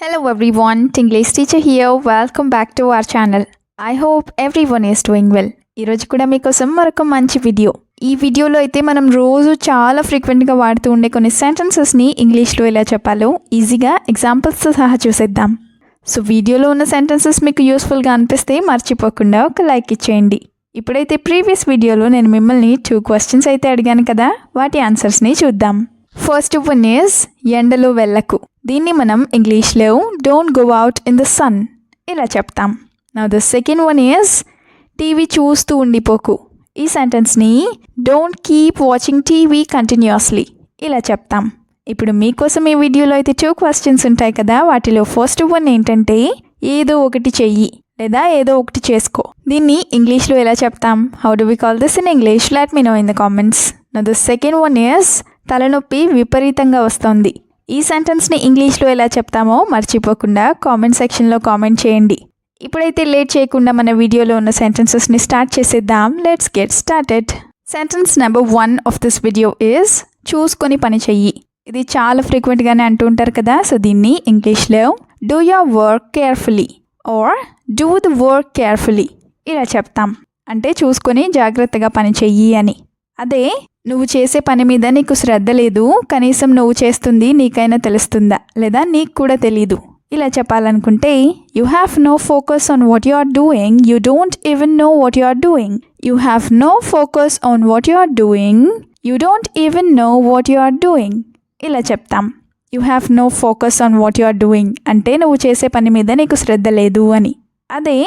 Hello everyone, Tinglish teacher here. Welcome back to our channel. I hope everyone is doing well. ఈరోజు కూడా మీకోసం మరొక మంచి video. ఈ వీడియోలో అయితే మనం రోజు చాలా ఫ్రీక్వెంట్గా వాడుతూ ఉండే కొన్ని సెంటెన్సెస్ని ఇంగ్లీష్లో ఎలా చెప్పాలో ఈజీగా ఎగ్జాంపుల్స్తో సహా చూసేద్దాం. సో వీడియోలో ఉన్న సెంటెన్సెస్ మీకు యూస్ఫుల్గా అనిపిస్తే మర్చిపోకుండా ఒక లైక్ ఇచ్చేయండి. ఇప్పుడైతే ప్రీవియస్ వీడియోలో నేను మిమ్మల్ని 2 క్వశ్చన్స్ అయితే అడిగాను కదా, వాటి ఆన్సర్స్ని చూద్దాం. ఫస్ట్ వన్ ఈజ్ ఎండలో వెళ్ళకు. దీన్ని మనం ఇంగ్లీష్లో don't go out in the sun ఇలా చెప్తాం. Now the second one is TV చూస్తూ ఉండిపోకు. ఈ సెంటెన్స్ని don't keep watching TV continuously ఇలా చెప్తాం. ఇప్పుడు మీకోసం ఈ వీడియోలో అయితే 2 క్వశ్చన్స్ ఉంటాయి కదా, వాటిలో ఫస్ట్ వన్ ఏంటంటే ఏదో ఒకటి చెయ్యి లేదా ఏదో ఒకటి చేసుకో. దీన్ని ఇంగ్లీష్లో ఎలా చెప్తాం? How do we call this in English? Let me know in the comments. Now the second one is తలనొప్పి విపరీతంగా వస్తోంది. ఈ సెంటెన్స్ని ఇంగ్లీష్లో ఎలా చెప్తామో మర్చిపోకుండా కామెంట్ సెక్షన్లో కామెంట్ చేయండి. ఇప్పుడైతే లేట్ చేయకుండా మన వీడియోలో ఉన్న సెంటెన్సెస్ని స్టార్ట్ చేసేద్దాం. Let's get started. Sentence number 1 of this video is చూసుకొని పని చెయ్యి. ఇది చాలా ఫ్రీక్వెంట్గానే అంటూ ఉంటారు కదా, సో దీన్ని ఇంగ్లీష్లో do your work carefully or do the work carefully ఇలా చెప్తాం. అంటే చూసుకొని జాగ్రత్తగా పని చెయ్యి అని. అదే నువ్వు చేసే పని మీద నీకు శ్రద్ధ లేదు, కనీసం నువ్వు చేస్తుంది నీకైనా తెలుస్తుందా లేదా నీకు కూడా తెలీదు ఇలా చెప్పాలనుకుంటే you have no focus on what you are doing, you don't even know what you are doing. You have no focus on what you are doing, you don't even know what you are doing ఇలా చెప్తాం. You have no focus on what you are doing అంటే నువ్వు చేసే పని మీద నీకు శ్రద్ధ లేదు అని. అదే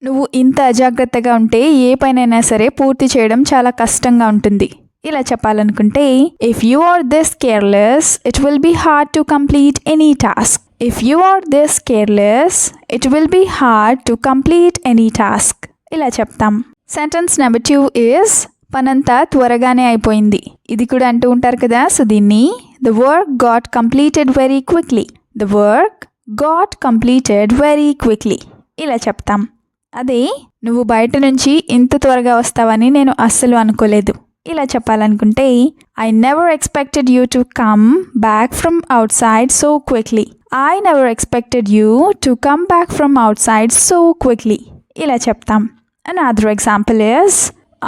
నువ్వు ఇంత అజాగ్రత్తగా ఉంటే ఏ పనైనా సరే పూర్తి చేయడం చాలా కష్టంగా ఉంటుంది ఇలా చెప్పాలనుకుంటే if you are this careless it will be hard to complete any task. If you are this careless it will be hard to complete any task ఇలా చెప్తాం. సెంటెన్స్ నెంబర్ 2 ఈజ్ పనంతా త్వరగానే అయిపోయింది. ఇది కూడా అంటూ ఉంటారు కదా, సో దీన్ని the work got completed very quickly. The work got completed very quickly ఇలా చెప్తాం. అదే నువ్వు బయట నుంచి ఇంత త్వరగా వస్తావని నేను అస్సలు అనుకోలేదు ఇలా చెప్పాలనుకుంటే I never expected you to come back from out side so quickly. I never expected you to come back from out side so quickly ఇలా చెప్తాం. Another example is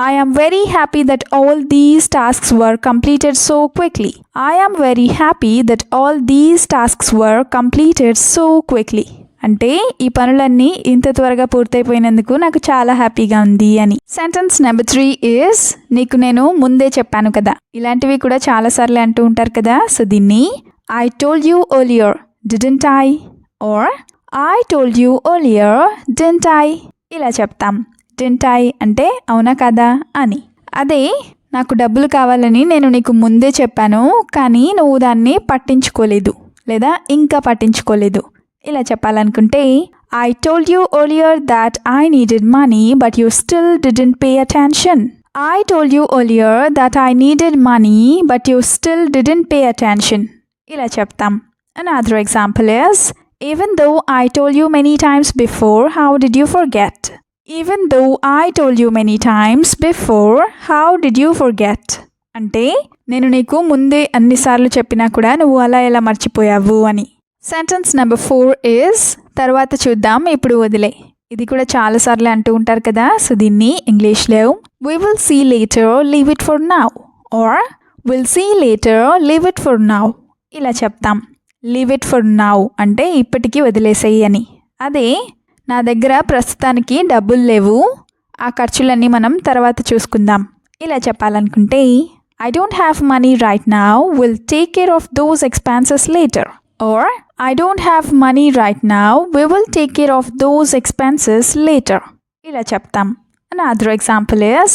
I am very happy that all these tasks were completed so quickly. I am very happy that all these tasks were completed so quickly. అంటే ఈ పనులన్నీ ఇంత త్వరగా పూర్తయిపోయినందుకు నాకు చాలా హ్యాపీగా ఉంది అని. సెంటెన్స్ నెంబర్ 3 ఈజ్ నీకు నేను ముందే చెప్పాను కదా. ఇలాంటివి కూడా చాలాసార్లు అంటూ ఉంటారు కదా, సో దీన్ని I told you earlier didn't I or I told you earlier didn't I ఇలా చెప్తాం. డిడ్ంట్ ఐ అంటే అవునా కదా అని. అదే నాకు డబ్బులు కావాలని నేను నీకు ముందే చెప్పాను, కానీ నువ్వు దాన్ని పట్టించుకోలేదు లేదా ఇంకా పట్టించుకోలేదు ఇలా చెప్పాలనుకుంటే I told you earlier that I needed money but you still didn't pay attention. I told you earlier that I needed money but you still didn't pay attention ఇలా చెప్తాం. Another example is even though I told you many times before, how did you forget? Even though I told you many times before, how did you forget? అంటే నేను నీకు ముందే అన్నిసార్లు చెప్పినా కూడా నువ్వు అలా ఎలా మర్చిపోయావు అని. సెంటెన్స్ నెంబర్ 4 ఈజ్ తర్వాత చూద్దాం ఇప్పుడు వదిలే. ఇది కూడా చాలాసార్లు అంటూ ఉంటారు కదా, సో దీన్ని ఇంగ్లీష్లో we will see later, leave it for now or we'll see later, leave it for now ఇలా చెప్తాం. లీవ్ ఇట్ ఫర్ నౌ అంటే ఇప్పటికీ వదిలేసేయి అని. అదే నా దగ్గర ప్రస్తుతానికి డబ్బులు లేవు, ఆ ఖర్చులన్నీ మనం తర్వాత చూసుకుందాం ఇలా చెప్పాలనుకుంటే I don't have money right now, will take care of those expenses later or I don't have money right now, we will take care of those expenses later ఇలా చెప్తాం. Another example is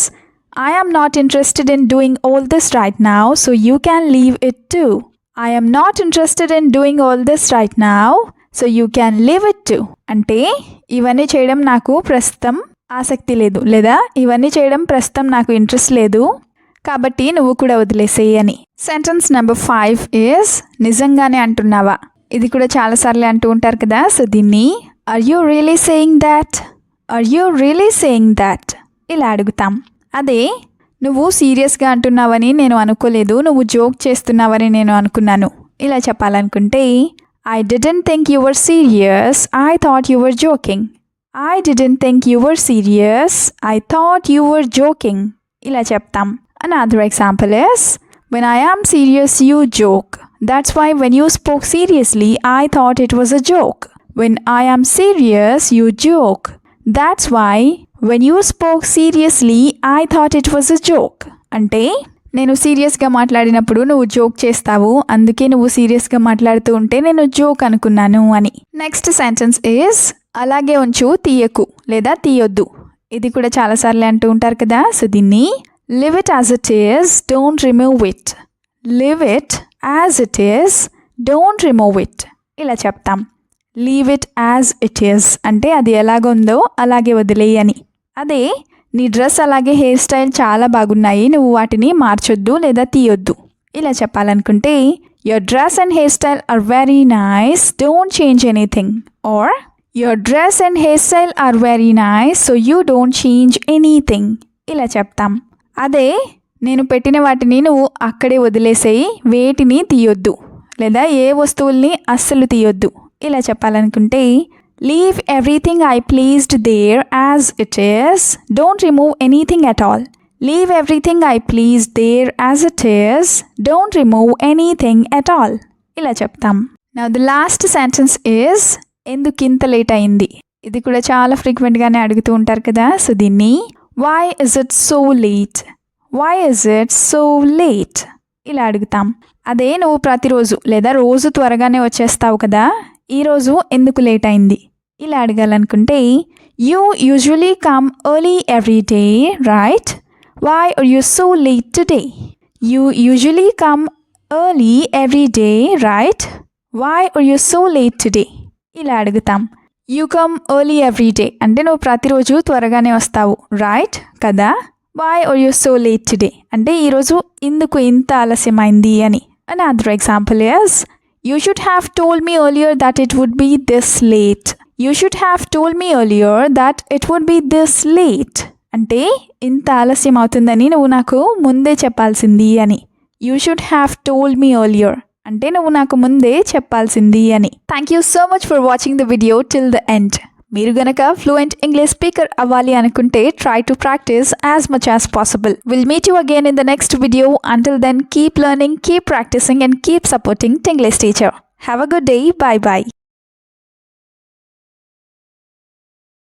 I am not interested in doing all this right now, so you can leave it too. I am not interested in doing all this right now, so you can leave it too. అంటే ఇవన్నీ చేయడం నాకు ప్రస్తుతం ఆసక్తి లేదు లేదా ఇవన్నీ చేయడం ప్రస్తుతం నాకు ఇంట్రెస్ట్ లేదు, కాబట్టి నువ్వు కూడా వదిలేసేయి అని. సెంటెన్స్ నెంబర్ 5 ఈజ్ నిజంగానే అంటున్నావా. ఇది కూడా చాలాసార్లు అంటూ ఉంటారు కదా, సో దీన్ని are you really saying that, are you really saying that ఇలా అడుగుతాం. అదే నువ్వు సీరియస్గా అంటున్నావని నేను అనుకోలేదు, నువ్వు జోక్ చేస్తున్నావని నేను అనుకున్నాను ఇలా చెప్పాలనుకుంటే I didn't think you were serious. I thought you were joking. I didn't think you were serious. I thought you were joking. ఇలా చెప్తాం. Another example is, when I am serious, you joke. That's why when you spoke seriously, I thought it was a joke. When I am serious, you joke. That's why when you spoke seriously, I thought it was a joke. అంటే నేను సీరియస్గా మాట్లాడినప్పుడు నువ్వు joke చేస్తావు, అందుకే నువ్వు సీరియస్గా మాట్లాడుతూ ఉంటే నేను జోక్ అనుకున్నాను అని. నెక్స్ట్ సెంటెన్స్ ఈజ్, అలాగే ఉంచు తీయకు లేదా తీయొద్దు. ఇది కూడా చాలాసార్లు అంటూ ఉంటారు కదా. సో దీన్ని live it as it is, don't remove it. Live it as it is, don't remove it. ఇలా చెప్తాం. Leave it as it is అంటే అది ఎలాగుందో అలాగే వదిలేయి అని. అదే నీ డ్రెస్ అలాగే హెయిర్ స్టైల్ చాలా బాగున్నాయి, నువ్వు వాటిని మార్చొద్దు లేదా తీయొద్దు. ఇలా చెప్పాలనుకుంటే, your dress and hair style are very nice, don't change anything. Or your dress and hair style are very nice, so you don't change anything. ఇలా చెప్తాం. అదే నేను పెట్టిన వాటిని నువ్వు అక్కడే వదిలేసేయి, వేటిని తీయొద్దు లేదా ఏ వస్తువుల్ని అస్సలు తీయొద్దు. ఇలా చెప్పాలనుకుంటే, leave everything I placed there as it is, don't remove anything at all. Leave everything I placed there as it is, don't remove anything at all. ఇలా చెప్తాం. Now the last sentence is, ఎందుకింత late అయింది. ఇది కూడా చాలా ఫ్రీక్వెంట్గానే అడుగుతూ ఉంటారు కదా. సో దీన్ని why is it so late? Why is it so late? ఇలా అడుగుతాం. అదే నువ్వు ప్రతిరోజు లేదా రోజు త్వరగానే వచ్చేస్తావు కదా, ఈరోజు ఎందుకు లేట్ అయింది. ఇలా అడగాలనుకుంటే, you usually come early every day right, why are you so late today. You usually come early every day right, why are you so late today. ఇలా అడుగుతాం. You come early every day అంటే నువ్వు ప్రతిరోజు త్వరగానే వస్తావు right కదా. Why are you so late today అంటే ఈరోజు ఎందుకు ఇంత ఆలస్యమైంది అని. Another example is, you should have told me earlier that it would be this late. You should have told me earlier that it would be this late. అంటే ఇంత ఆలస్యం అవుతుందని నువ్వు నాకు ముందే చెప్పాల్సింది అని. You should have told me earlier అంటే నువ్వు నాకు ముందే చెప్పాల్సింది అని. Thank you so much for watching the video till the end. మీరు గనక ఫ్లూయెంట్ ఇంగ్లీష్ స్పీకర్ అవ్వాలి అనుకుంటే try to practice as much as possible. We'll meet you again in the next video. Until then, keep learning, keep practicing and keep supporting Tinglish Teacher. Have a good day. Bye bye.